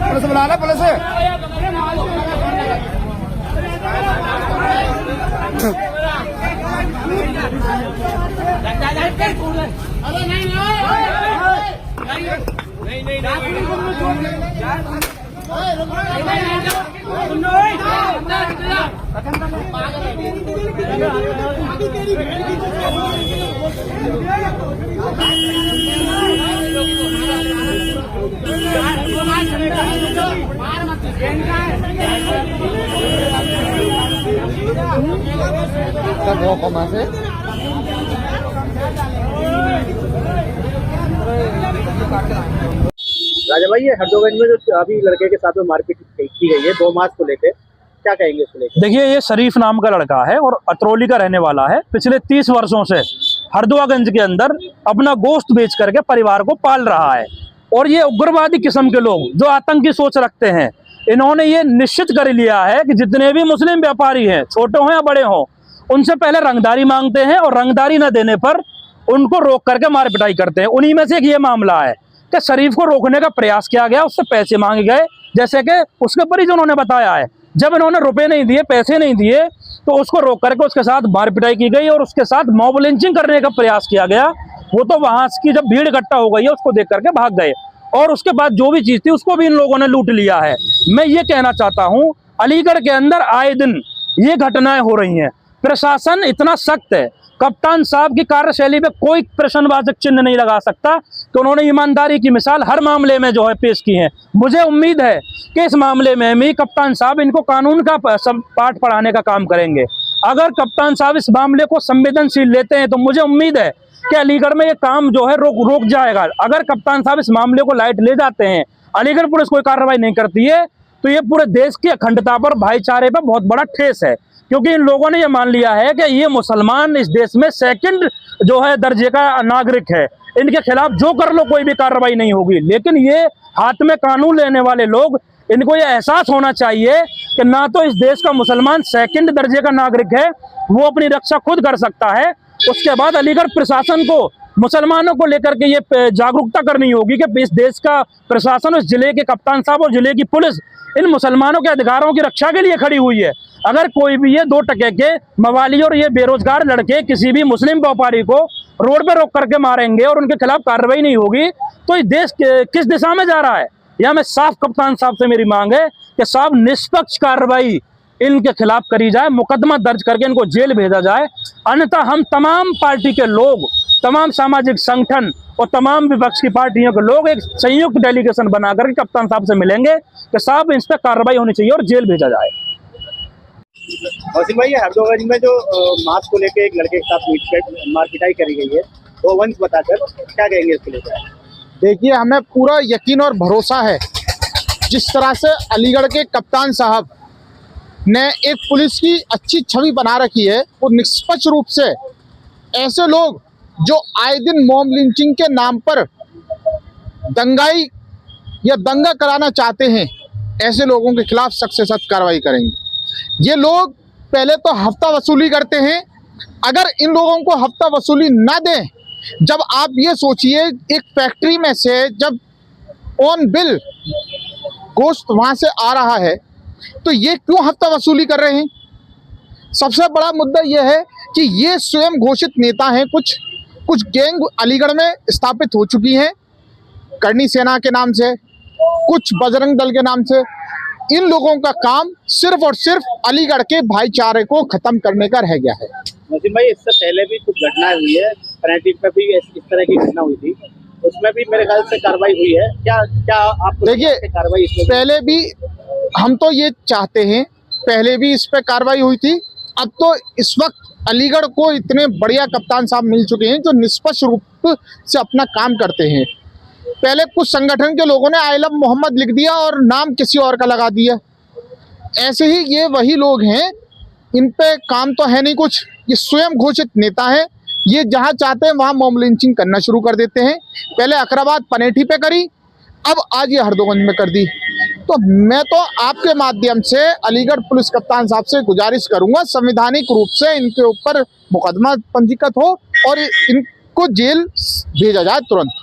Police बुला ला police. राजा भाई, ये हरदोगंज में जो अभी लड़के के साथ में मारपीट की गई है 2 मार्च को लेकर, क्या कहेंगे इसको लेकर? देखिए, ये शरीफ नाम का लड़का है और अतरौली का रहने वाला है। पिछले 30 वर्षों से हरदोगंज के अंदर अपना गोश्त बेच करके परिवार को पाल रहा है। और ये उग्रवादी किस्म के लोग जो आतंकी सोच रखते हैं, इन्होंने ये निश्चित कर लिया है कि जितने भी मुस्लिम व्यापारी हैं, छोटे हों या बड़े हों, उनसे पहले रंगदारी मांगते हैं और रंगदारी न देने पर उनको रोक करके मार पिटाई करते हैं। उन्हीं में से एक ये मामला है कि शरीफ को रोकने का प्रयास किया गया, उससे पैसे मांगे गए, जैसे कि उसके परिजनों ने बताया है। जब इन्होंने रुपए नहीं दिए, पैसे नहीं दिए, तो उसको रोक करके उसके साथ मार पिटाई की गई और उसके साथ मॉब लिंचिंग करने का प्रयास किया गया। वो तो वहां की जब भीड़ इकट्ठा हो गई है, उसको देख करके भाग गए और उसके बाद जो भी चीज थी उसको भी इन लोगों ने लूट लिया है। मैं ये कहना चाहता हूँ, अलीगढ़ के अंदर आए दिन ये घटनाएं हो रही हैं। प्रशासन इतना सख्त है, कप्तान साहब की कार्यशैली पे कोई प्रश्नवाचक चिन्ह नहीं लगा सकता कि उन्होंने ईमानदारी की मिसाल हर मामले में जो है पेश की है। मुझे उम्मीद है कि इस मामले में भी कप्तान साहब इनको कानून का पाठ पढ़ाने का काम करेंगे। अगर कप्तान साहब इस मामले को संवेदनशील लेते हैं तो मुझे उम्मीद है कि अलीगढ़ में ये काम जो है रोक जाएगा। अगर कप्तान साहब इस मामले को लाइट ले जाते हैं, अलीगढ़ पुलिस कोई कार्रवाई नहीं करती है, तो ये पूरे देश की अखंडता पर, भाईचारे पर बहुत बड़ा ठेस है। क्योंकि इन लोगों ने ये मान लिया है कि ये मुसलमान इस देश में सेकंड जो है दर्जे का नागरिक है, इनके खिलाफ जो कर लो कोई भी कार्रवाई नहीं होगी। लेकिन ये हाथ में कानून लेने वाले लोग, इनको ये एहसास होना चाहिए कि ना तो इस देश का मुसलमान सेकंड दर्जे का नागरिक है, वो अपनी रक्षा खुद कर सकता है। उसके बाद अलीगढ़ प्रशासन को मुसलमानों को लेकर के ये जागरूकता करनी होगी कि इस देश का प्रशासन, उस जिले के कप्तान साहब और जिले की पुलिस इन मुसलमानों के अधिकारों की रक्षा के लिए खड़ी हुई है। अगर कोई भी ये 2 टके के मवाली और ये बेरोजगार लड़के किसी भी मुस्लिम व्यापारी को रोड पे रोक करके मारेंगे और उनके खिलाफ कार्रवाई नहीं होगी, तो ये देश किस दिशा में जा रहा है? यह मैं साफ कप्तान साहब से मेरी मांग है कि साहब निष्पक्ष कार्रवाई इनके खिलाफ करी जाए, मुकदमा दर्ज करके इनको जेल भेजा जाए। अन्यथा हम तमाम पार्टी के लोग, तमाम सामाजिक संगठन और तमाम विपक्ष की पार्टियों के लोग एक संयुक्त डेलीगेशन बनाकर कप्तान साहब से मिलेंगे कि साहब इस पर कार्रवाई होनी चाहिए और जेल भेजा जाए। वसीम भाई, हरदोगंज में जो मार्च को लेकर एक लड़के के साथ मारपिटाई करी गई है, वो वंश बताकर क्या कहेंगे इसको लेकर? देखिए, हमें पूरा यकीन और भरोसा है, जिस तरह से अलीगढ़ के कप्तान साहब ने एक पुलिस की अच्छी छवि बना रखी है, वो निष्पक्ष रूप से ऐसे लोग जो आए दिन मॉब लिंचिंग के नाम पर दंगाई या दंगा कराना चाहते हैं, ऐसे लोगों के खिलाफ सख्त से सख्त कार्रवाई करेंगे। ये लोग पहले तो हफ्ता वसूली करते हैं, अगर इन लोगों को हफ्ता वसूली ना दें, जब आप ये सोचिए एक फैक्ट्री में से जब ऑन बिल गोश्त वहां से आ रहा है, तो ये क्यों हफ्ता वसूली कर रहे हैं? सबसे बड़ा मुद्दा यह है कि ये स्वयं घोषित नेता हैं। कुछ गैंग अलीगढ़ में स्थापित हो चुकी हैं, करनी सेना के नाम से, कुछ बजरंग दल के नाम से। इन लोगों का काम सिर्फ और सिर्फ अलीगढ़ के भाईचारे को खत्म करने का रह गया है। वसीम भाई, इससे पहले भी कुछ घटनाएं हुई है, प्रेंटिस में भी इस तरह की घटना हुई थी, उसमें भी मेरे ख्याल से कार्रवाई हुई है। क्या आप देखिए, कार्रवाई इसमें पहले भी हम तो ये चाहते हैं, पहले भी इस पर कार्रवाई हुई थी। अब तो इस वक्त अलीगढ़ को इतने बढ़िया कप्तान साहब मिल चुके हैं जो निष्पक्ष रूप से अपना काम करते हैं। पहले कुछ संगठन के लोगों ने आई लव मोहम्मद लिख दिया और नाम किसी और का लगा दिया। ऐसे ही ये वही लोग हैं, इन पे काम तो है नहीं कुछ, ये स्वयं घोषित नेता है। ये जहां चाहते हैं वहां मॉब लिंचिंग करना शुरू कर देते हैं। पहले अकराबाद पनेठी पे करी, अब आज ये हरदोगंज में कर दी। तो मैं तो आपके माध्यम से अलीगढ़ पुलिस कप्तान साहब से गुजारिश करूंगा, संवैधानिक रूप से इनके ऊपर मुकदमा पंजीकृत हो और इनको जेल भेजा जाए तुरंत।